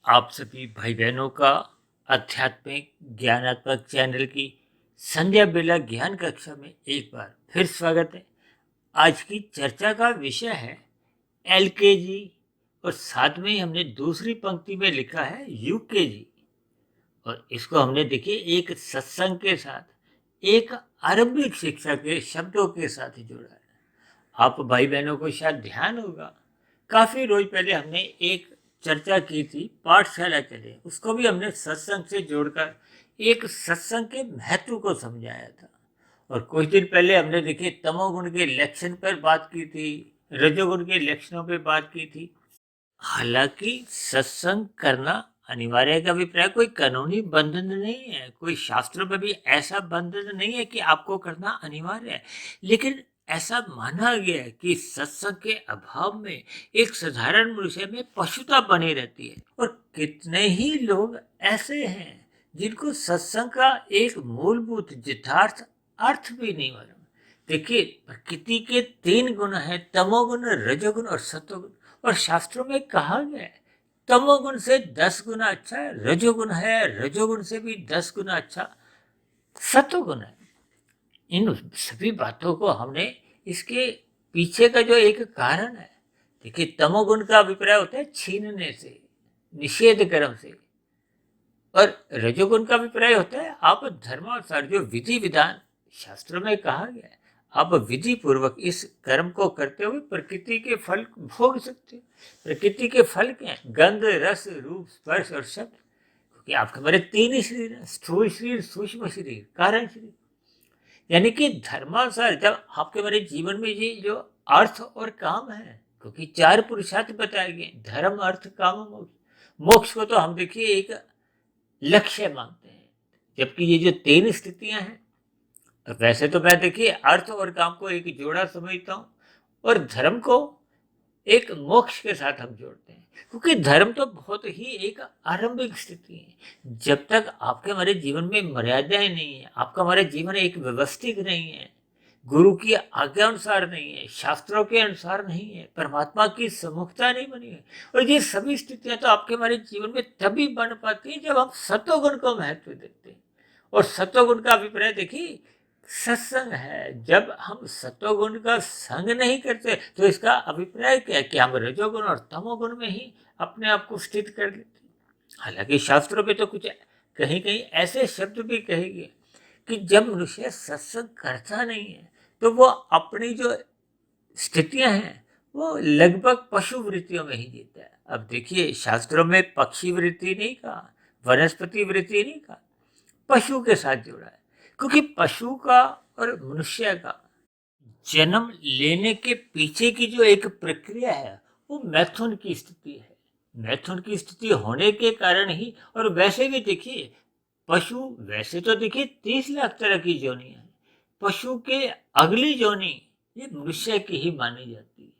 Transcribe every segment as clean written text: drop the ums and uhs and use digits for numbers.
आप सभी भाई बहनों का आध्यात्मिक ज्ञानात्मक चैनल की संध्या बेला ज्ञान कक्षा में एक बार फिर स्वागत है। आज की चर्चा का विषय है एलकेजी और साथ में ही हमने दूसरी पंक्ति में लिखा है यूकेजी। और इसको हमने देखिए एक सत्संग के साथ एक आरंभिक शिक्षा के शब्दों के साथ जोड़ा है। आप भाई बहनों को शायद ध्यान होगा, काफी रोज पहले हमने एक चर्चा की थी पाठशाला चले, उसको भी हमने सत्संग से जोड़कर एक सत्संग के महत्व को समझाया था। और कुछ दिन पहले हमने देखिए तमोगुण के लक्षण पर बात की थी, रजोगुण के लक्षणों पर बात की थी। हालांकि सत्संग करना अनिवार्य का अभिप्राय कोई कानूनी बंधन नहीं है, कोई शास्त्रों में भी ऐसा बंधन नहीं है कि आपको करना अनिवार्य है। लेकिन ऐसा माना गया है कि सत्संग के अभाव में एक साधारण मनुष्य में पशुता बनी रहती है। और कितने ही लोग ऐसे हैं जिनको सत्संग का एक मूलभूत यथार्थ अर्थ भी नहीं मालूम। देखिए प्रकृति के 3 गुण हैं, तमोगुण, रजोगुण और सत्वगुण। और शास्त्रों में कहा गया है तमोगुण से 10 गुना अच्छा है रजोगुण है, रजोगुण से भी 10 गुना अच्छा सत्वगुण है। इन सभी बातों को हमने इसके पीछे का जो एक कारण है, देखिए तमोगुण का अभिप्राय होता है छीनने से, निषेध कर्म से। और रजोगुण का अभिप्राय होता है आप धर्मानुसार जो विधि विधान शास्त्रों में कहा गया है, आप विधि पूर्वक इस कर्म को करते हुए प्रकृति के फल भोग सकते हो। प्रकृति के फल क्या है? गंध, रस, रूप, स्पर्श और शब्द। क्योंकि आपके हमारे 3 ही शरीर है, स्थूल शरीर, सूक्ष्म शरीर, कारण शरीर। यानी कि धर्मानुसार जब आपके हमारे जीवन में ये जो अर्थ और काम है, क्योंकि 4 पुरुषार्थ बताए गए, धर्म, अर्थ, काम, मोक्ष। मोक्ष को तो हम देखिए एक लक्ष्य मानते हैं, जबकि ये जो 3 स्थितियां हैं, वैसे तो मैं देखिए अर्थ और काम को एक जोड़ा समझता हूं और धर्म को एक मोक्ष के साथ हम जोड़ते हैं। क्योंकि धर्म तो बहुत ही एक आरंभिक स्थिति है। जब तक आपके हमारे जीवन में मर्यादाएं नहीं है, आपका हमारा जीवन एक व्यवस्थित नहीं है, गुरु की आज्ञा अनुसार नहीं है, शास्त्रों के अनुसार नहीं है, परमात्मा की सम्मुखता नहीं बनी है। और ये सभी स्थितियां तो आपके हमारे जीवन में तभी बन पाती है जब हम सत्वगुण को महत्व देते हैं। और सत्वगुण का अभिप्राय देखिए सत्संग है। जब हम सत्वगुण का संग नहीं करते तो इसका अभिप्राय क्या है कि हम रजोगुण और तमोगुण में ही अपने आप को स्थित कर लेते हैं। हालांकि शास्त्रों में तो कुछ कहीं कहीं ऐसे शब्द भी कहे गए कि जब मनुष्य सत्संग करता नहीं है तो वो अपनी जो स्थितियां हैं वो लगभग पशु वृत्तियों में ही जीता है। अब देखिए शास्त्रों में पक्षी वृत्ति नहीं कहा, वनस्पति वृत्ति नहीं कहा, पशु के साथ जोड़ा है। क्योंकि पशु का और मनुष्य का जन्म लेने के पीछे की जो एक प्रक्रिया है वो मैथुन की स्थिति है। मैथुन की स्थिति होने के कारण ही, और वैसे भी देखिए पशु, वैसे तो देखिए 30 लाख तरह की जोनियां हैं, पशु के अगली जोनी ये मनुष्य की ही मानी जाती है।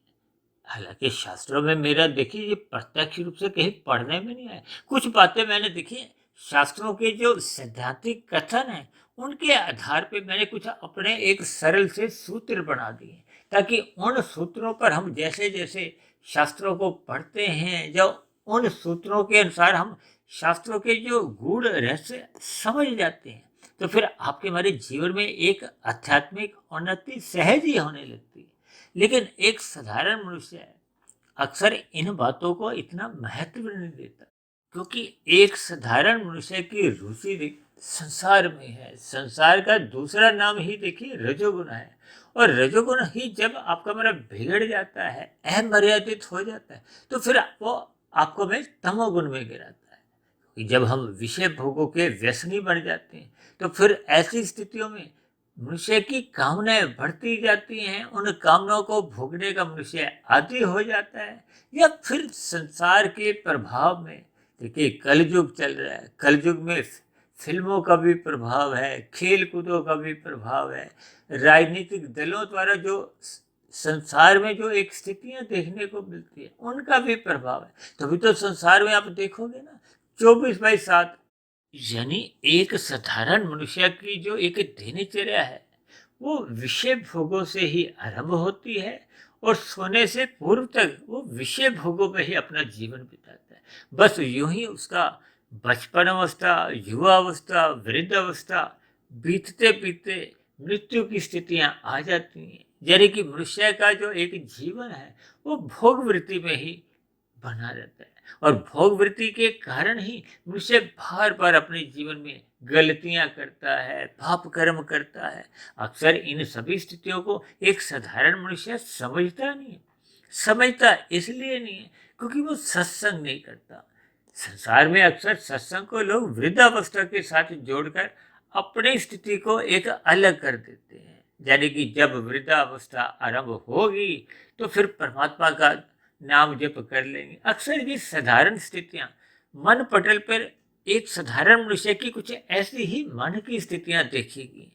हालांकि शास्त्रों में मेरा देखिए ये प्रत्यक्ष रूप से कहीं पढ़ने में नहीं आया। कुछ बातें मैंने देखी शास्त्रों के जो सैद्धांतिक कथन है उनके आधार पे मैंने कुछ अपने एक सरल से सूत्र बना दिए, ताकि उन सूत्रों पर हम जैसे जैसे शास्त्रों को पढ़ते हैं, जब उन सूत्रों के अनुसार हम शास्त्रों के जो गूढ़ रहस्य समझ जाते हैं, तो फिर आपके हमारे जीवन में एक आध्यात्मिक उन्नति सहज ही होने लगती है। लेकिन एक साधारण मनुष्य है अक्सर इन बातों को इतना महत्व नहीं देता, क्योंकि एक साधारण मनुष्य की रुचि संसार में है। संसार का दूसरा नाम ही देखिए रजोगुण है। और रजोगुण ही जब आपका मेरा बिगड़ जाता है, अमर्यादित हो जाता है, तो फिर वो आपको में तमोगुण में गिराता है। कि जब हम विषय भोगों के व्यसनी बन जाते हैं तो फिर ऐसी स्थितियों में मनुष्य की कामनाएं बढ़ती जाती हैं, उन कामनाओं को भोगने का मनुष्य आदी हो जाता है। या फिर संसार के प्रभाव में, देखिए कलयुग चल रहा है, कलयुग में फिल्मों का भी प्रभाव है, खेल कूदों का भी प्रभाव है, राजनीतिक दलों द्वारा जो संसार में जो एक स्थितियां देखने को मिलती है उनका भी प्रभाव है। तभी तो संसार में आप देखोगे ना 24/7, यानी एक साधारण मनुष्य की जो एक दिनचर्या है वो विषय भोगों से ही आरंभ होती है और सोने से पूर्व तक वो विषय भोगों में ही अपना जीवन बिताता है। बस यूं ही उसका बचपन अवस्था, युवा अवस्था, वृद्ध अवस्था बीतते बीतते मृत्यु की स्थितियां आ जाती हैं। यानी कि मनुष्य का जो एक जीवन है वो भोग वृत्ति में ही बना रहता है, और भोग वृत्ति के कारण ही मनुष्य बार बार अपने जीवन में गलतियां करता है, पाप कर्म करता है। अक्सर इन सभी स्थितियों को एक साधारण मनुष्य समझता नहीं है। समझता इसलिए नहीं है क्योंकि वो सत्संग नहीं करता। संसार में अक्सर सत्संग को लोग वृद्धावस्था के साथ जोड़कर अपनी स्थिति को एक अलग कर देते हैं। यानी कि जब वृद्धावस्था आरंभ होगी तो फिर परमात्मा का नाम जप कर लेंगे। अक्सर ये साधारण स्थितियां मन पटल पर एक साधारण मनुष्य की कुछ ऐसी ही मन की स्थितियां देखेगी।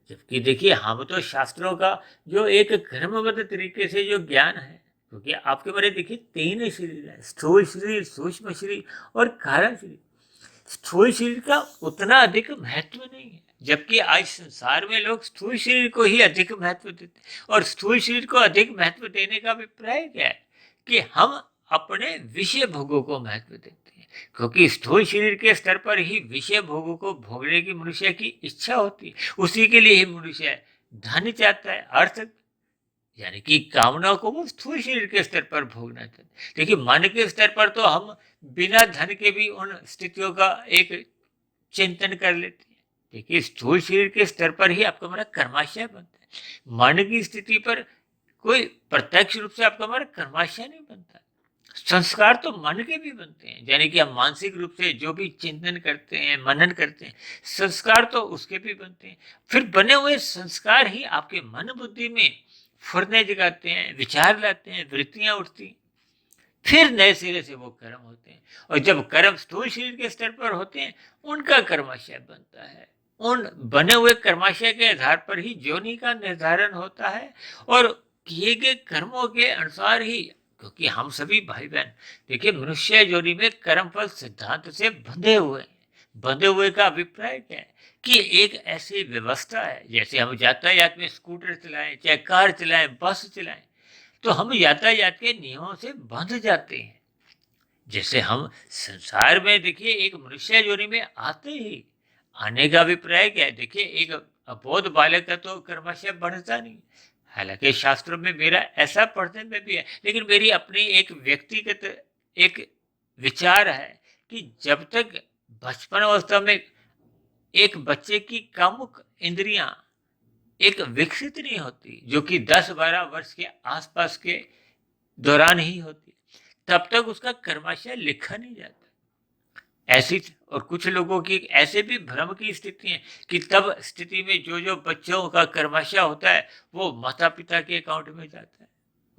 जबकि देखिए, हम तो शास्त्रों का जो एक क्रमबद्ध तरीके से जो ज्ञान है, क्योंकि आपके बारे देखिए 3 शरीर है, स्थूल शरीर, सूक्ष्म शरीर और कारण शरीर। स्थूल शरीर का उतना अधिक महत्व नहीं है, जबकि आज संसार में लोग स्थूल शरीर को ही अधिक महत्व देते हैं। और स्थूल शरीर को अधिक महत्व देने का अभिप्राय क्या है कि हम अपने विषय भोगों को महत्व देते हैं, क्योंकि स्थूल शरीर के स्तर पर ही विषय भोगों को भोगने की मनुष्य की इच्छा होती है। उसी के लिए ही मनुष्य धन चाहता है, अर्थ यानी कि कामना को वो स्थूल शरीर के स्तर पर भोगना चाहते हैं। देखिए, मन के स्तर पर तो हम बिना धन के भी उन स्थितियों का एक चिंतन कर लेते हैं। देखिए, स्थूल शरीर के स्तर पर ही आपका हमारा कर्माशय बनता है। मन की स्थिति पर कोई प्रत्यक्ष रूप से आपका हमारा कर्माशय नहीं बनता। संस्कार तो मन के भी बनते हैं, यानी कि हम मानसिक रूप से जो भी चिंतन करते हैं, मनन करते हैं, संस्कार तो उसके भी बनते हैं। फिर बने हुए संस्कार ही आपके मन बुद्धि में फुरने जगाते हैं, विचार लाते हैं, वृत्तियां उठती हैं। फिर नए सिरे से वो कर्म होते हैं, और जब कर्म स्थूल शरीर के स्तर पर होते हैं उनका कर्माशय बनता है। उन बने हुए कर्माशय के आधार पर ही योनि का निर्धारण होता है, और किए गए कर्मों के अनुसार ही, क्योंकि हम सभी भाई बहन देखिए मनुष्य योनि में कर्मफल सिद्धांत से बंधे हुए हैं। बंधे हुए का अभिप्राय क्या है कि एक ऐसी व्यवस्था है, जैसे हम यातायात में स्कूटर चलाएं, चाहे कार चलाएं, बस चलाएं, तो हम यातायात के नियमों से बंध जाते हैं। जैसे हम संसार में देखिए एक मनुष्य योनि में आते ही, आने का अभिप्राय क्या है, देखिए एक अबोध बालक का तो कर्माशय बढ़ता नहीं। हालांकि शास्त्रों में मेरा ऐसा पढ़ने में भी है, लेकिन मेरी अपनी एक व्यक्तिगत एक विचार है कि जब तक बचपन अवस्था में एक बच्चे की कामुक इंद्रियां एक विकसित नहीं होती, जो कि 10-12 वर्ष के आसपास के दौरान ही होती, तब तक उसका कर्माशय लिखा नहीं जाता। ऐसी और कुछ लोगों की ऐसे भी भ्रम की स्थिति है कि तब स्थिति में जो जो बच्चों का कर्माशय होता है वो माता पिता के अकाउंट में जाता है,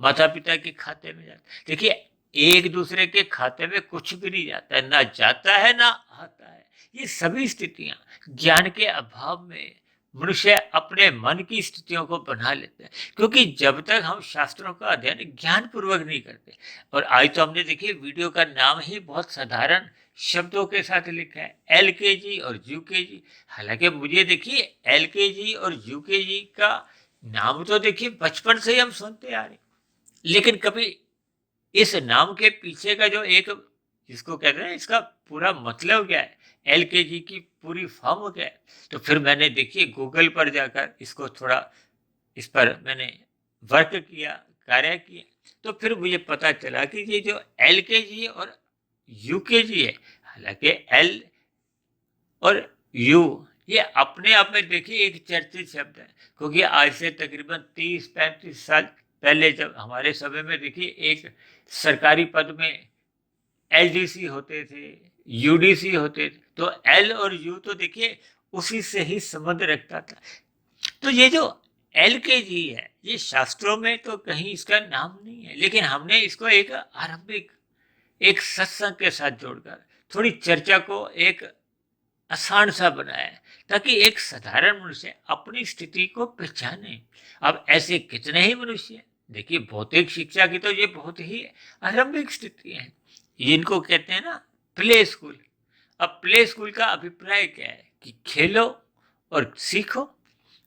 माता पिता के खाते में जाता है। देखिए, एक दूसरे के खाते में कुछ भी नहीं जाता है, ना जाता है ना आता है। ये सभी स्थितियां ज्ञान के अभाव में मनुष्य अपने मन की स्थितियों को बना लेते हैं, क्योंकि जब तक हम शास्त्रों का अध्ययन ज्ञान पूर्वक नहीं करते। और आज तो हमने देखिए वीडियो का नाम ही बहुत साधारण शब्दों के साथ लिखा है, LKG और UKG। हालांकि मुझे देखिए LKG और UKG का नाम तो देखिए बचपन से ही हम सुनते आ रहे, लेकिन कभी इस नाम के पीछे का जो एक जिसको कहते हैं इसका पूरा मतलब क्या है, LKG की पूरी फॉर्म क्या है, तो फिर मैंने देखिए गूगल पर जाकर इसको थोड़ा इस पर मैंने वर्क किया, कार्य किया, तो फिर मुझे पता चला कि ये जो LKG और UKG है, हालांकि L और U ये अपने आप में देखिए एक चर्चित शब्द है, क्योंकि आज से तकरीबन 30-35 साल पहले जब हमारे समय में देखिए एक सरकारी पद में LDC होते थे, UDC होते थे, तो L और U तो देखिए उसी से ही संबंध रखता था। तो ये जो LKG है ये शास्त्रों में तो कहीं इसका नाम नहीं है, लेकिन हमने इसको एक आरंभिक एक सत्संग के साथ जोड़कर थोड़ी चर्चा को एक आसान सा बनाया है, ताकि एक साधारण मनुष्य अपनी स्थिति को पहचाने। अब ऐसे कितने ही मनुष्य देखिए, भौतिक शिक्षा की तो ये बहुत ही आरंभिक स्थिति है, इनको कहते हैं ना प्ले स्कूल। अब प्ले स्कूल का अभिप्राय क्या है कि खेलो और सीखो,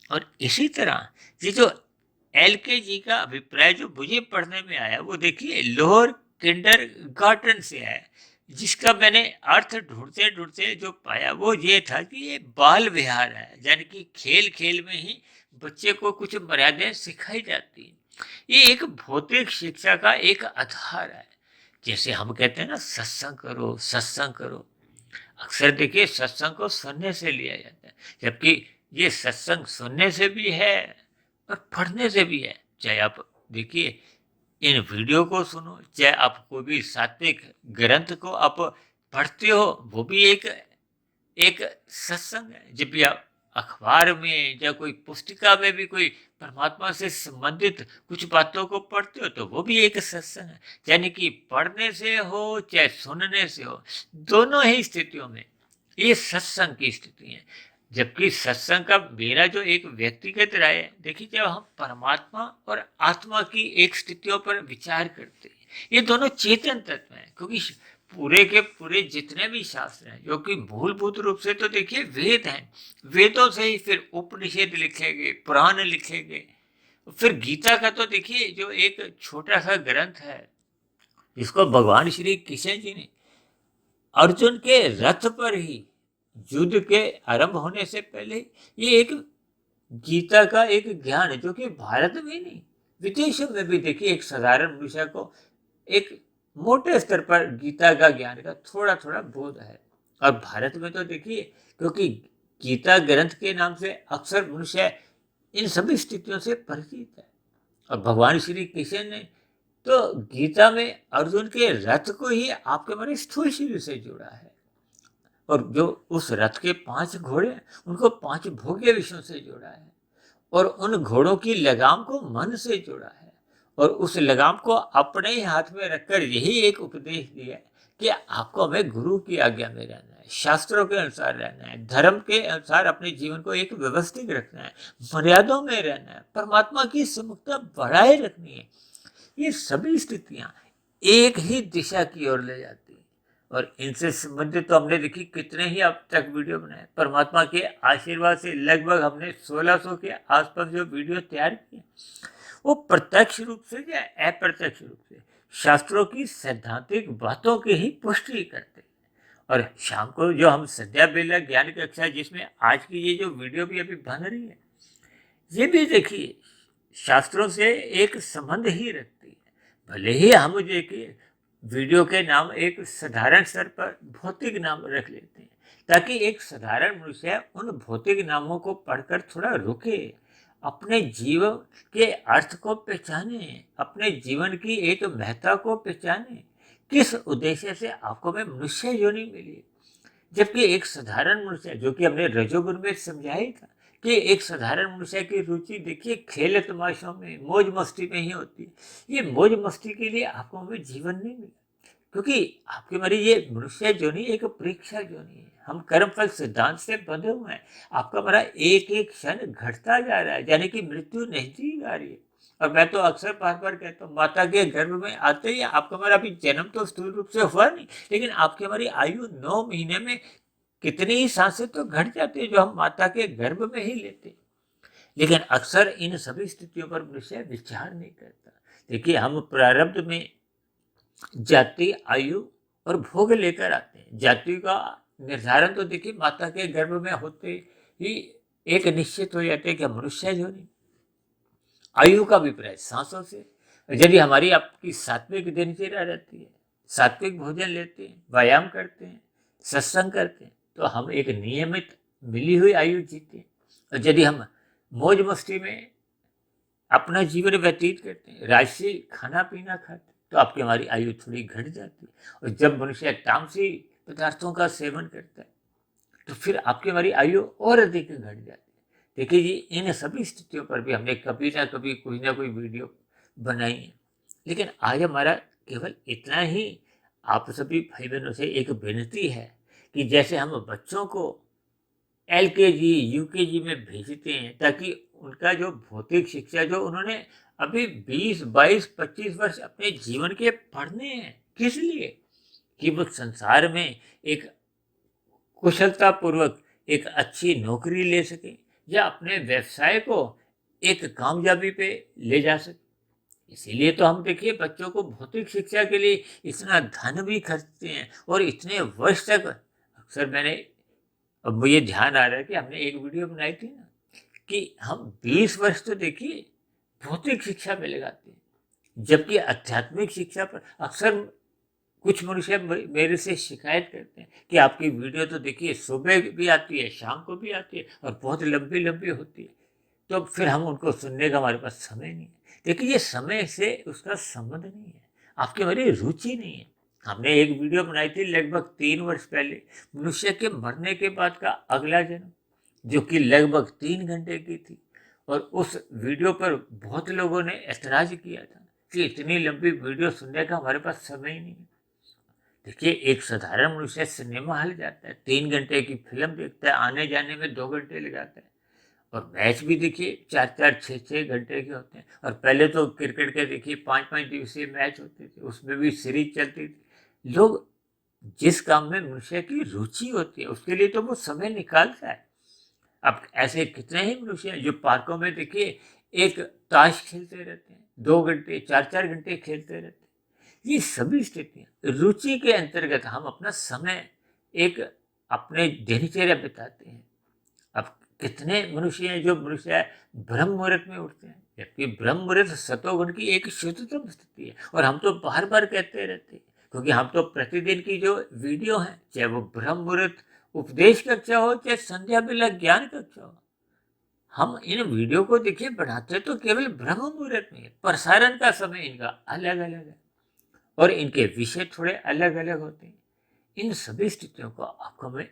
और इसी तरह ये जो LKG का अभिप्राय जो मुझे पढ़ने में आया वो देखिए लोअर किंडर गार्टन से है, जिसका मैंने अर्थ ढूंढते ढूंढते जो पाया वो ये था कि ये बाल विहार है, यानी कि खेल खेल में ही बच्चे को कुछ मर्यादाएं सिखाई जाती हैं। ये एक भौतिक शिक्षा का एक आधार है। जैसे हम कहते हैं ना, सत्संग करो सत्संग करो। अक्सर देखिए सत्संग को सुनने से लिया जाता है, जबकि ये सत्संग सुनने से भी है और पढ़ने से भी है। चाहे आप देखिए इन वीडियो को सुनो, चाहे आप कोई भी सात्विक ग्रंथ को आप पढ़ते हो, वो भी एक एक सत्संग है। जब भी आप अखबार में या कोई पुस्तिका में भी कोई परमात्मा से संबंधित कुछ बातों को पढ़ते हो तो वो भी एक सत्संग है। यानी कि पढ़ने से हो चाहे सुनने से हो, दोनों ही स्थितियों में ये सत्संग की स्थिति है। जबकि सत्संग का मेरा जो एक व्यक्तिगत राय है, देखिए जब हम परमात्मा और आत्मा की एक स्थितियों पर विचार करते हैं, ये दोनों चेतन तत्व हैं। क्योंकि पूरे के पूरे जितने भी शास्त्र हैं, जो कि मूलभूत रूप से तो देखिए वेद हैं, वेदों से ही फिर उपनिषद लिखे गए, पुराण लिखे गए। फिर गीता का तो देखिए जो एक छोटा सा ग्रंथ है, जिसको भगवान श्री कृष्ण जी ने अर्जुन के रथ पर ही युद्ध के आरंभ होने से पहले, ये एक गीता का एक ज्ञान है जो कि भारत में नहीं विदेशों में भी देखिए एक साधारण मनुष्य को एक मोटे स्तर पर गीता का ज्ञान का थोड़ा थोड़ा बोध है। और भारत में तो देखिए, क्योंकि गीता ग्रंथ के नाम से अक्सर मनुष्य इन सभी स्थितियों से परिचित है। और भगवान श्री कृष्ण ने तो गीता में अर्जुन के रथ को ही आपके हमारे स्थूल शरीर से जोड़ा है। और जो उस रथ के 5 घोड़े हैं, उनको 5 भोग्य विषयों से जोड़ा है। और उन घोड़ों की लगाम को मन से जोड़ा है। और उस लगाम को अपने ही हाथ में रखकर यही एक उपदेश दिया है कि आपको हमें गुरु की आज्ञा में रहना है, शास्त्रों के अनुसार रहना है, धर्म के अनुसार अपने जीवन को एक व्यवस्थित रखना है, मर्यादों में रहना है, परमात्मा की सम्मुखता बढ़ाए रखनी है। ये सभी स्थितियां एक ही दिशा की ओर ले जाती हैं। और इनसे संबंधित तो हमने देखी कितने ही अब तक वीडियो बनाए। परमात्मा के आशीर्वाद से लगभग हमने 1600 के आसपास जो वीडियो तैयार किए, वो प्रत्यक्ष रूप से या अप्रत्यक्ष रूप से शास्त्रों की सैद्धांतिक बातों की ही पुष्टि करते हैं। और शाम को जो हम संध्या बेला ज्ञान कक्षा, जिसमें आज की ये जो वीडियो भी अभी बन रही है, ये भी देखिए शास्त्रों से एक संबंध ही रखती है। भले ही हम देखिए वीडियो के नाम एक साधारण स्तर पर भौतिक नाम रख लेते हैं, ताकि एक साधारण मनुष्य उन भौतिक नामों को पढ़कर थोड़ा रुके, अपने जीवन के अर्थ को पहचाने, अपने जीवन की एक महत्ता को पहचाने, किस उद्देश्य से आपको में मनुष्य योनि मिली। जबकि एक साधारण मनुष्य, जो कि हमने रजोगुण में समझाया था कि एक साधारण मनुष्य की रुचि देखिए खेल तमाशों में, मौज मस्ती में ही होती है। ये मौज मस्ती के लिए आपको में जीवन नहीं मिला, क्योंकि आपके हमारी ये मनुष्य जोनी एक परीक्षा जोनी है। हम कर्म फल सिद्धांत से बंधे हुए हैं। आपका हमारा एक एक क्षण घटता जा रहा है, यानी कि मृत्यु नजदीक आ रही है। और मैं तो अक्सर बार बार कहता हूँ, माता के गर्भ में आते ही आपका हमारा अभी जन्म तो स्थूल रूप से हुआ नहीं, लेकिन आपकी हमारी आयु 9 महीने में कितनी ही सांसें तो घट जाती है जो हम माता के गर्भ में ही लेते हैं। लेकिन अक्सर इन सभी स्थितियों पर मनुष्य विचार नहीं करता। देखिए हम प्रारब्ध में जाति, आयु और भोग लेकर आते हैं। जाति का निर्धारण तो देखिए माता के गर्भ में होते ही एक निश्चित हो जाते हैं कि मनुष्य जो नहीं। आयु का अभिप्राय सांसों से। यदि हमारी आपकी सात्विक दिनचर्या रहती है, सात्विक भोजन लेते हैं, व्यायाम करते हैं, सत्संग करते हैं, तो हम एक नियमित मिली हुई आयु जीते हैं। और यदि हम मौज मस्ती में अपना जीवन व्यतीत करते हैं, राजसी खाना पीना खाते हैं, तो आपकी हमारी आयु थोड़ी घट जाती है। और जब मनुष्य तामसी पदार्थों का सेवन करता है, तो फिर आपकी हमारी आयु और अधिक घट जाती है। देखिए जी, इन सभी स्थितियों पर भी हमने कभी ना कोई वीडियो बनाई है। लेकिन आज हमारा केवल इतना ही आप सभी भाई बहनों से एक विनती है कि जैसे हम बच्चों को LKG UKG में भेजते हैं, ताकि उनका जो भौतिक शिक्षा जो उन्होंने अभी 20 22 25 वर्ष अपने जीवन के पढ़ने हैं, किस लिए? कि वो संसार में एक कुशलता पूर्वक एक अच्छी नौकरी ले सके, या अपने व्यवसाय को एक कामयाबी पे ले जा सके। इसीलिए तो हम देखिए बच्चों को भौतिक शिक्षा के लिए इतना धन भी खर्चते हैं और इतने वर्ष तक। अक्सर मैंने, अब मुझे ध्यान आ रहा है कि हमने एक वीडियो बनाई थी ना कि हम 20 वर्ष तो देखिए भौतिक शिक्षा में लगाते हैं, जबकि आध्यात्मिक शिक्षा पर अक्सर कुछ मनुष्य मेरे से शिकायत करते हैं कि आपकी वीडियो तो देखिए सुबह भी आती है, शाम को भी आती है और बहुत लंबी लंबी होती है, तो फिर हम उनको सुनने का हमारे पास समय नहीं है। देखिए ये समय से उसका संबंध नहीं है, आपकी हमारी रुचि नहीं है। हमने एक वीडियो बनाई थी लगभग 3 वर्ष पहले, मनुष्य के मरने के बाद का अगला जन्म, जो कि लगभग 3 घंटे की थी। और उस वीडियो पर बहुत लोगों ने ऐतराज किया था कि इतनी लंबी वीडियो सुनने का हमारे पास समय ही नहीं है। देखिए एक साधारण मनुष्य सिनेमा हॉल जाता है, 3 घंटे की फिल्म देखता है, आने जाने में 2 घंटे लगाता है। और मैच भी देखिए 4-4, 6-6 घंटे के होते हैं। और पहले तो क्रिकेट के देखिए 5-5 दिवसीय मैच होते थे, उसमें भी सीरीज चलती थी। लोग जिस काम में मनुष्य की रुचि होती है उसके लिए तो वो समय निकालता है। अब ऐसे कितने ही मनुष्य हैं जो पार्कों में देखिए एक ताश खेलते रहते हैं, 2 घंटे 4-4 घंटे खेलते रहते हैं। ये सभी स्थितियां रुचि के अंतर्गत हम अपना समय एक अपने दिनचर्या बिताते हैं। अब कितने मनुष्य हैं जो मनुष्य ब्रह्म मुहूर्त में उठते हैं, जबकि ब्रह्म मुहूर्त सतोगुण की एक शुद्धतम स्थिति है। और हम तो बार बार कहते रहते हैं, क्योंकि हम तो प्रतिदिन की जो वीडियो है, चाहे वो ब्रह्म मुहूर्त उपदेश कक्षा हो, चाहे संध्या बेला ज्ञान कक्षा हो, हम इन वीडियो को देखिए बनाते तो केवल ब्रह्म मुहूर्त में है। प्रसारण का समय इनका अलग अलग है और इनके विषय थोड़े अलग अलग होते हैं। इन सभी स्थितियों को आपको हमें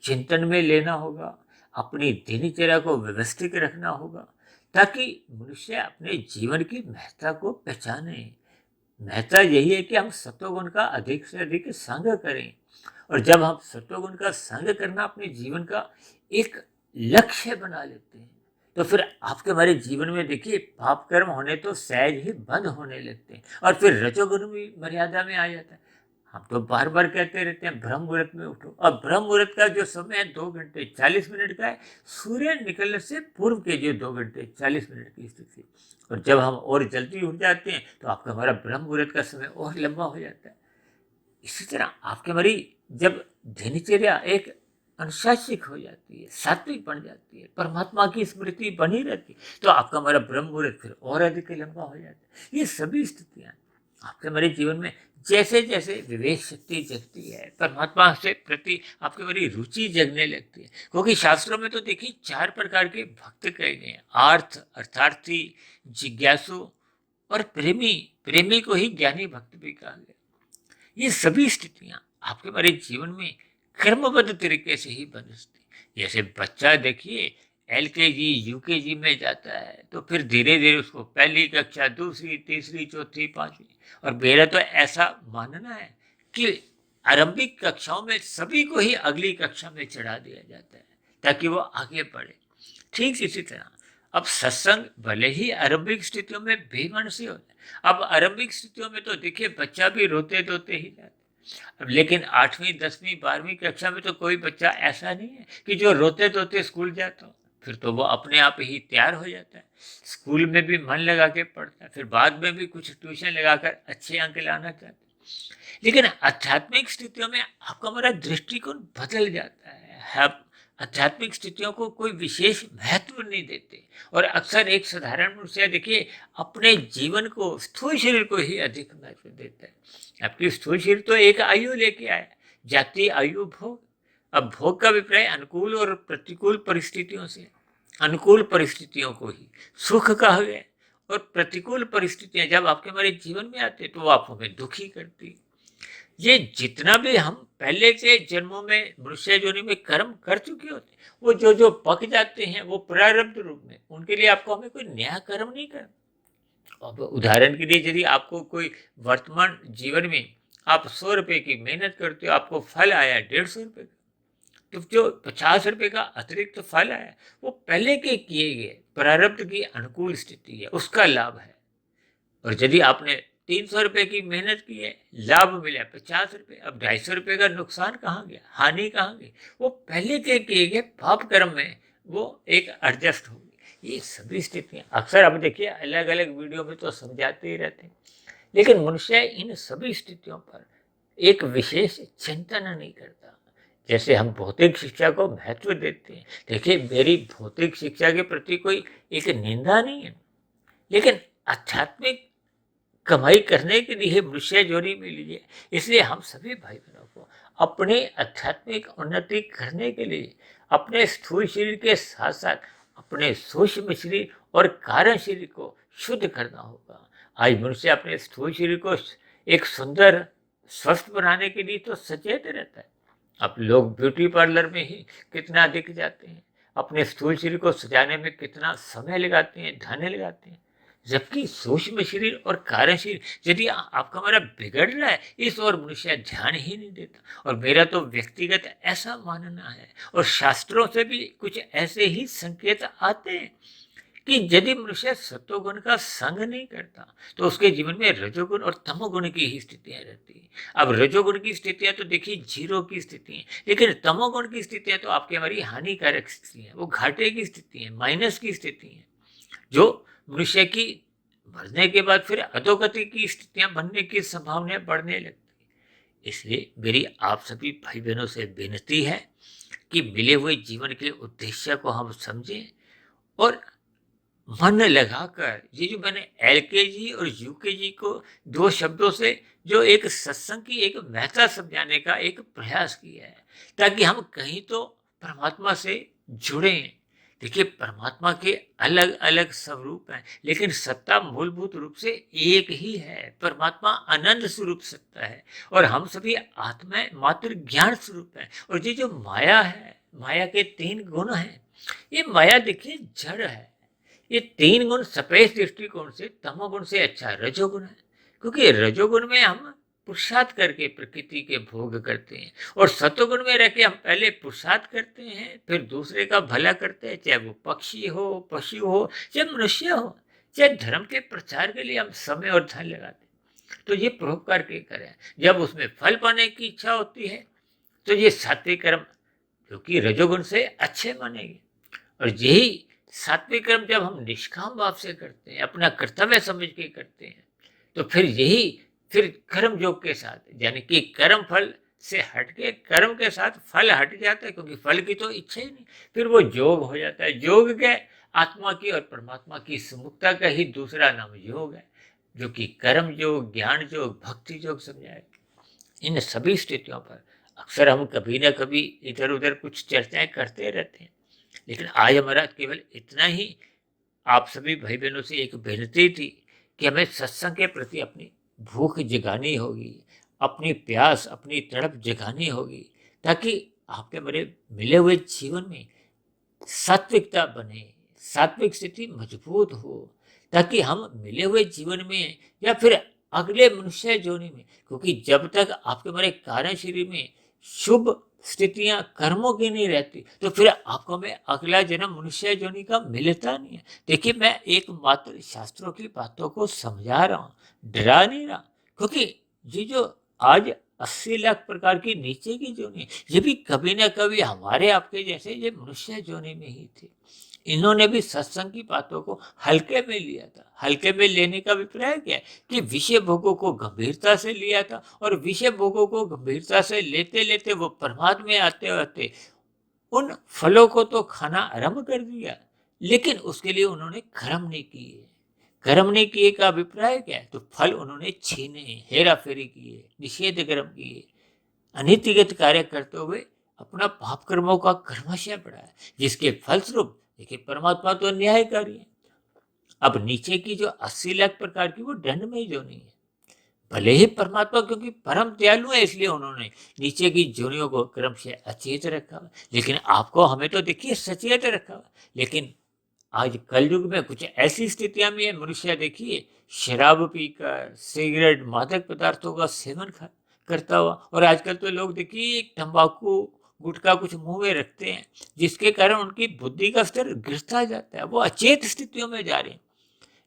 चिंतन में लेना होगा, अपनी दिनचर्या को व्यवस्थित रखना होगा, ताकि मनुष्य अपने जीवन की महत्ता को पहचाने। महत्ता यही है कि हम सत्वगुण का अधिक से अधिक संग करें। और जब हम सत्वगुण का संग करना अपने जीवन का एक लक्ष्य बना लेते हैं, तो फिर आपके हमारे जीवन में देखिए पाप कर्म होने तो सहज ही बंद होने लगते हैं और फिर रजोगुण भी मर्यादा में आ जाता है। हम तो बार बार कहते रहते हैं ब्रह्म मुहूर्त में उठो, और ब्रह्म मुहूर्त का जो समय है 2 घंटे 40 मिनट का है, सूर्य निकलने से पूर्व के जो 2 घंटे 40 मिनट की स्थिति। और जब हम और जल्दी उठ जाते हैं तो आपका हमारा ब्रह्म मुहूर्त का समय और लंबा हो जाता है। इसी तरह आपके हमारी जब दिनचर्या एक अनुशासित हो जाती है, सात्विक बन जाती है, परमात्मा की स्मृति बनी रहती है, तो आपका हमारा ब्रह्म मुहूर्त फिर और अधिक लंबा हो जाता है। ये सभी स्थितियां आपके हमारे जीवन में जैसे जैसे विवेक शक्ति जगती है, परमात्मा से प्रति आपकी बड़ी रुचि जगने लगती है। क्योंकि शास्त्रों में तो देखिए 4 प्रकार के भक्त कहे गए हैं, आर्थ, अर्थार्थी, जिज्ञासु और प्रेमी। प्रेमी को ही ज्ञानी भक्त भी कहा गया। ये सभी स्थितियां आपके हमारे जीवन में क्रमबद्ध तरीके से ही बनती। जैसे बच्चा देखिए LKG UKG में जाता है, तो फिर धीरे धीरे उसको पहली कक्षा, दूसरी, तीसरी, चौथी, पांचवी। और मेरा तो ऐसा मानना है कि आरंभिक कक्षाओं में सभी को ही अगली कक्षा में चढ़ा दिया जाता है ताकि वो आगे बढ़े। ठीक इसी तरह अब सत्संग भले ही आरंभिक स्थितियों में बेमनसी होता है। अब आरंभिक स्थितियों में तो देखिए बच्चा भी रोते धोते ही जाता है। अब लेकिन 8वीं 10वीं 12वीं कक्षा में तो कोई बच्चा ऐसा नहीं है कि जो रोते धोते स्कूल जाता हो। फिर तो वो अपने आप ही तैयार हो जाता है, स्कूल में भी मन लगा के पढ़ता है, फिर बाद में भी कुछ ट्यूशन लगाकर अच्छे अंक लाना चाहता है। लेकिन आध्यात्मिक स्थितियों में आपका हमारा दृष्टिकोण बदल जाता है। अब आध्यात्मिक स्थितियों को कोई विशेष महत्व नहीं देते और अक्सर एक साधारण मनुष्य देखिए अपने जीवन को, स्थूल शरीर को ही अधिक महत्व देता है। आपकी स्थूल शरीर तो एक आयु लेके आया, जाति आयु भोग। अब भोग का अभिप्राय अनुकूल और प्रतिकूल परिस्थितियों से। अनुकूल परिस्थितियों को ही सुख कहा गया और प्रतिकूल परिस्थितियां जब आपके हमारे जीवन में आते तो वो आपको हमें दुखी करती। ये जितना भी हम पहले के जन्मों में मनुष्य योनि में कर्म कर चुके होते, वो जो जो पक जाते हैं वो प्रारब्ध रूप में, उनके लिए आपको हमें कोई नया कर्म नहीं करना। अब उदाहरण के लिए यदि आपको कोई वर्तमान जीवन में आप 100 रुपए की मेहनत करते हो, आपको फल आया 150 रुपए का, तो जो 50 रुपए का अतिरिक्त फल आया वो पहले के किए गए प्रारब्ध की अनुकूल स्थिति है, उसका लाभ है। और यदि आपने 300 रुपए की मेहनत की है, लाभ मिला 50 रुपए, अब 250 रुपए का नुकसान कहाँ गया, हानि कहाँ गई, वो पहले के किए गए पाप कर्म में वो एक एडजस्ट होगी। ये सभी स्थितियाँ अक्सर आप देखिए अलग अलग वीडियो में तो समझाते ही रहते हैं, लेकिन मनुष्य इन सभी स्थितियों पर एक विशेष चिंतन नहीं करता। जैसे हम भौतिक शिक्षा को महत्व देते हैं, देखिए मेरी भौतिक शिक्षा के प्रति कोई एक निंदा नहीं है, लेकिन आध्यात्मिक कमाई करने के लिए मनुष्य जोड़ी मिली है। इसलिए हम सभी भाई बहनों को अपने आध्यात्मिक उन्नति करने के लिए अपने स्थूल शरीर के साथ साथ अपने सूक्ष्म शरीर और कारण शरीर को शुद्ध करना होगा। आज मनुष्य अपने स्थूल शरीर को एक सुंदर स्वस्थ बनाने के लिए तो सचेत रहता है। अब लोग ब्यूटी पार्लर में ही कितना दिख जाते हैं, अपने स्थूल शरीर को सजाने में कितना समय लगाते हैं, धन लगाते हैं, जबकि सूक्ष्म शरीर और कारण शरीर यदि आपका हमारा बिगड़ रहा है, इस ओर मनुष्य ध्यान ही नहीं देता। और मेरा तो व्यक्तिगत ऐसा मानना है, और शास्त्रों से भी कुछ ऐसे ही संकेत आते हैं कि यदि मनुष्य सत्वगुण का संग नहीं करता तो उसके जीवन में रजोगुण और तमोगुण की ही स्थितियां रहती हैं। अब रजोगुण की स्थितियां तो देखिए जीरो की स्थिति है, लेकिन तमोगुण की स्थितियां तो आपकी हमारी हानिकारक स्थिति है, वो घाटे की स्थिति है, माइनस की स्थिति है, जो मनुष्य की मरने के बाद फिर अधोगति की स्थितियां बनने की संभावनाएं बढ़ने लगती है। इसलिए मेरी आप सभी भाई बहनों से विनती है कि मिले हुए जीवन के उद्देश्य को हम समझें और मन लगाकर, ये जो मैंने एलकेजी और यूकेजी को दो शब्दों से जो एक सत्संग की एक महत्ता समझाने का एक प्रयास किया है, ताकि हम कहीं तो परमात्मा से जुड़ें। देखिए परमात्मा के अलग अलग स्वरूप हैं, लेकिन सत्ता मूलभूत रूप से एक ही है। परमात्मा अनंत स्वरूप सत्ता है और हम सभी आत्माएं मात्र ज्ञान स्वरूप है। और ये जो माया है, माया के तीन गुण हैं। ये माया देखिए जड़ है। ये तीन गुण सफेद दृष्टिकोण से तमोगुण से अच्छा रजोगुण है, क्योंकि रजोगुण में हम पुरुषार्थ करके प्रकृति के भोग करते हैं, और सतोगुण में रह के हम पहले पुरुषार्थ करते हैं, फिर दूसरे का भला करते हैं, चाहे वो पक्षी हो, पशु हो, चाहे मनुष्य हो, चाहे धर्म के प्रचार के लिए हम समय और धन लगाते हैं। तो ये परोपकार के करें। जब उसमें फल पाने की इच्छा होती है तो ये सात्विक कर्म जो कि रजोगुण से अच्छे मानेंगे, और यही सात्विक कर्म जब हम निष्काम भाव से करते हैं, अपना कर्तव्य समझ के करते हैं, तो फिर कर्म योग के साथ, यानी कि कर्म फल से हट के कर्म के साथ फल हट जाता है, क्योंकि फल की तो इच्छा ही नहीं, फिर वो योग हो जाता है। योग के आत्मा की और परमात्मा की सुमुखता का ही दूसरा नाम योग है, जो कि कर्म योग, ज्ञान योग, भक्ति योग समझाए। इन सभी स्थितियों पर अक्सर हम कभी ना कभी इधर उधर कुछ चर्चाएं करते रहते हैं, लेकिन आज हमारा केवल इतना ही आप सभी भाई बहनों से एक विनती थी कि हमें सत्संग के प्रति अपनी भूख जगानी होगी, अपनी प्यास, अपनी तड़प जगानी होगी, ताकि आपके मेरे मिले हुए जीवन में सात्विकता बने, सात्विक स्थिति मजबूत हो, ताकि हम मिले हुए जीवन में या फिर अगले मनुष्य जोनि में, क्योंकि जब तक आपके मेरे कारण शरीर में शुभ स्थितियां कर्मों की नहीं रहती, तो फिर आपको मैं अगला जन्म मनुष्य जोनि का मिलता नहीं है। देखिए मैं एक मात्र शास्त्रों की बातों को समझा रहा हूँ, डरा नहीं रहा, क्योंकि ये जो आज 80 लाख प्रकार की नीचे की जोनि, ये भी कभी ना कभी हमारे आपके जैसे ये मनुष्य जोनि में ही थे। इन्होंने भी सत्संग की बातों को हल्के में लिया था। हल्के में लेने का अभिप्राय क्या है कि विषय भोगों को गंभीरता से लिया था, और विषय भोगों को गंभीरता से लेते लेते वो परमात्मा में आते आते उन फलों को तो खाना आरंभ कर दिया, लेकिन उसके लिए उन्होंने कर्म नहीं किए। कर्म नहीं किए का अभिप्राय क्या है? तो फल उन्होंने छीने, हेरा फेरी किए, निषेध कर्म किए, अनितिगत कार्य करते हुए अपना पाप कर्मों का कर्मशय बढ़ाया, जिसके फलस्वरूप देखिए परमात्मा तो न्यायकारी है। अब नीचे की जो 80 लाख प्रकार की वो दंडमय जोनि है। भले ही परमात्मा क्योंकि परम दयालु है, इसलिए उन्होंने नीचे की जोनियों को क्रम से अचेत रखा हुआ, लेकिन आपको हमें तो देखिए सचेत रखा हुआ। लेकिन आज कलयुग में कुछ ऐसी स्थितियां भी है, मनुष्य देखिए शराब पीकर, सिगरेट, मादक पदार्थों का सेवन करता हुआ, और आजकल तो लोग देखिए तंबाकू, गुटखा कुछ मुंह में रखते हैं, जिसके कारण उनकी बुद्धि का स्तर गिरता जाता है, वो अचेत स्थितियों में जा रहे हैं।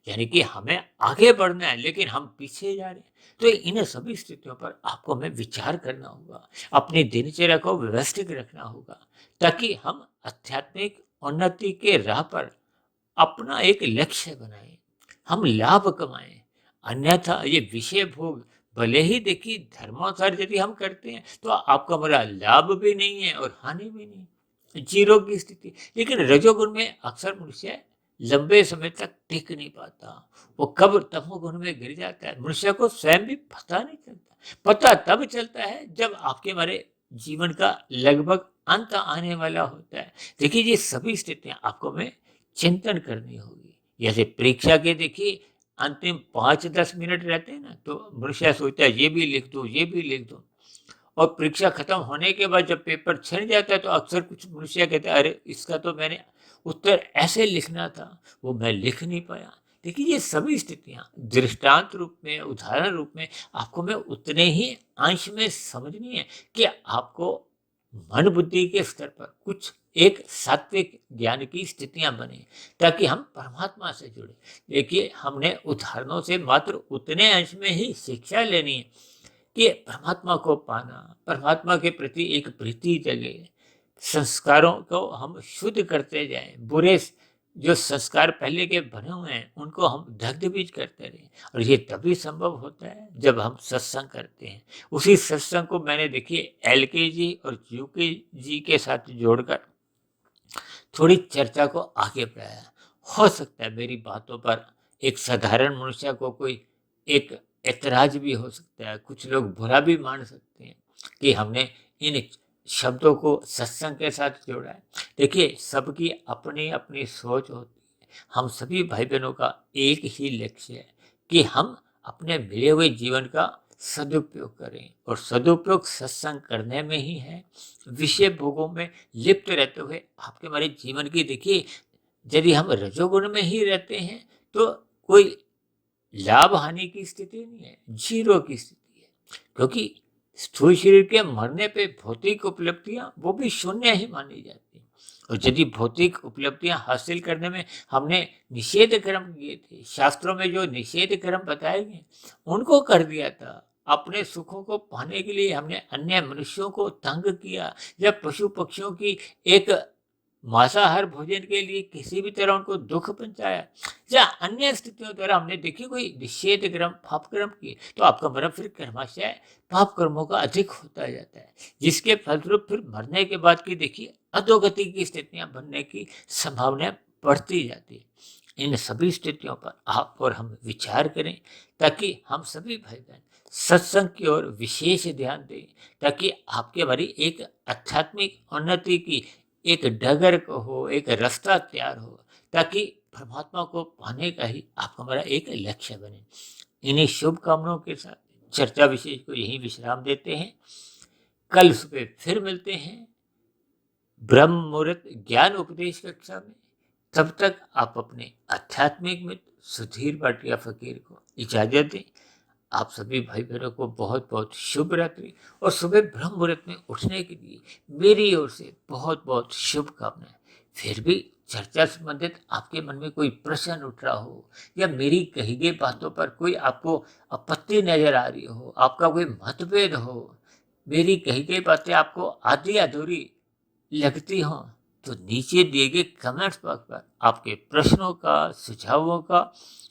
यानी कि हमें आगे बढ़ना है, लेकिन हम पीछे जा रहे हैं। तो इन सभी स्थितियों पर आपको हमें विचार करना होगा, अपनी दिनचर्या को व्यवस्थित रखना होगा, ताकि हम आध्यात्मिक उन्नति के राह पर अपना एक लक्ष्य बनाएं, हम लाभ कमाएं। अन्यथा ये विषय भोग भले ही देखिए धर्मानुसार यदि हम करते हैं तो आपका हमारा लाभ भी नहीं है और हानि भी नहीं, जीरो की स्थिति। लेकिन रजोगुण में अक्सर मनुष्य लंबे समय तक टिक नहीं पाता, वो कब तमोगुण में गिर जाता है, मनुष्य को स्वयं भी पता नहीं चलता। पता तब चलता है जब आपके हमारे जीवन का लगभग अंत आने वाला होता है। देखिए ये सभी स्थितियां आपको में चिंतन करनी होगी। जैसे परीक्षा के देखिए अंतिम 5-10 मिनट रहते हैं ना, तो मनुष्य सोचता है ये भी लिख दो, ये भी लिख दो। और परीक्षा खत्म होने के बाद जब पेपर छिड़ जाता है तो अक्सर कुछ मनुष्य कहते हैं अरे इसका तो मैंने उत्तर ऐसे लिखना था, वो मैं लिख नहीं पाया। देखिए ये सभी स्थितियां दृष्टांत रूप में, उदाहरण रूप में आपको मैं उतने ही अंश में समझनी है कि आपको मन बुद्धि के स्तर पर कुछ एक सात्विक ज्ञान की स्थितियां बने, ताकि हम परमात्मा से जुड़े। देखिए हमने उदाहरणों से मात्र उतने अंश में ही शिक्षा लेनी है कि परमात्मा को पाना, परमात्मा के प्रति एक प्रीति जगे, संस्कारों को हम शुद्ध करते जाएं, बुरे जो संस्कार पहले के बने हुए हैं उनको हम दग्ध बीज करते रहें। और ये तभी संभव होता है जब हम सत्संग करते हैं। उसी सत्संग को मैंने देखिए एलकेजी और यूकेजी के साथ जोड़कर थोड़ी चर्चा को आगे बढ़ाया। हो सकता है मेरी बातों पर एक साधारण मनुष्य को कोई एक ऐतराज भी हो सकता है, कुछ लोग बुरा भी मान सकते हैं कि हमने इन शब्दों को सत्संग के साथ जोड़ा है। देखिए सबकी अपनी अपनी सोच होती है, हम सभी भाई बहनों का एक ही लक्ष्य है कि हम अपने मिले हुए जीवन का सदुपयोग करें, और सदुपयोग सत्संग करने में ही है। विषय भोगों में लिप्त रहते हुए आपके हमारे जीवन की देखिए यदि हम रजोगुण में ही रहते हैं तो कोई लाभ हानि की स्थिति नहीं है, जीरो की स्थिति है। क्योंकि स्थूल शरीर के मरने पे भौतिक उपलब्धियां वो भी शून्य ही मानी जाती हैं। और यदि भौतिक उपलब्धियां हासिल करने में हमने निषेध कर्म किए थे, शास्त्रों में जो निषेध कर्म बताए गए उनको कर दिया था, अपने सुखों को पाने के लिए हमने अन्य मनुष्यों को तंग किया, या पशु पक्षियों की एक मांसाहार भोजन के लिए किसी भी तरह उनको दुख पहुंचाया, या अन्य स्थितियों द्वारा हमने देखी कोई निषेध कर्म पाप कर्म किए, तो आपका मरण फिर कर्माशय पाप कर्मों का अधिक होता जाता है, जिसके फलस्वरूप फिर मरने के बाद की देखिए अधोगति की स्थितियां बनने की संभावना बढ़ती जाती है। इन सभी स्थितियों पर आप और हम विचार करें, ताकि हम सभी भाई बहन सत्संग की ओर विशेष ध्यान दें, ताकि आपके हमारी एक आध्यात्मिक उन्नति की एक डगर को हो, एक रास्ता तैयार हो, ताकि परमात्मा को पाने का ही आपका हमारा एक लक्ष्य बने। इन्हीं शुभकामनाओं के साथ चर्चा विशेष को यही विश्राम देते हैं। कल सुबह फिर मिलते हैं ब्रह्म मुहूर्त ज्ञान उपदेश कक्षा में। तब तक आप अपने आध्यात्मिक मित्र सुधीर भाटिया फकीर को इजाजत दें। आप सभी भाई बहनों को बहुत बहुत शुभ रात्रि, और सुबह ब्रह्म मुहूर्त में उठने के लिए मेरी ओर से बहुत बहुत शुभकामनाएं। फिर भी चर्चा संबंधित आपके मन में कोई प्रश्न उठ रहा हो, या मेरी कही गई बातों पर कोई आपको आपत्ति नजर आ रही हो, आपका कोई मतभेद हो, मेरी कही गई बातें आपको आधी अधूरी लगती हो, तो नीचे दिए गए कमेंट्स बॉक्स पर आपके प्रश्नों का, सुझावों का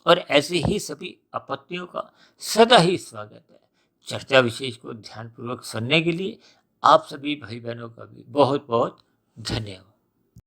और ऐसे ही सभी आपत्तियों का सदा ही स्वागत है। चर्चा विशेष को ध्यानपूर्वक सुनने के लिए आप सभी भाई बहनों का भी बहुत बहुत धन्यवाद।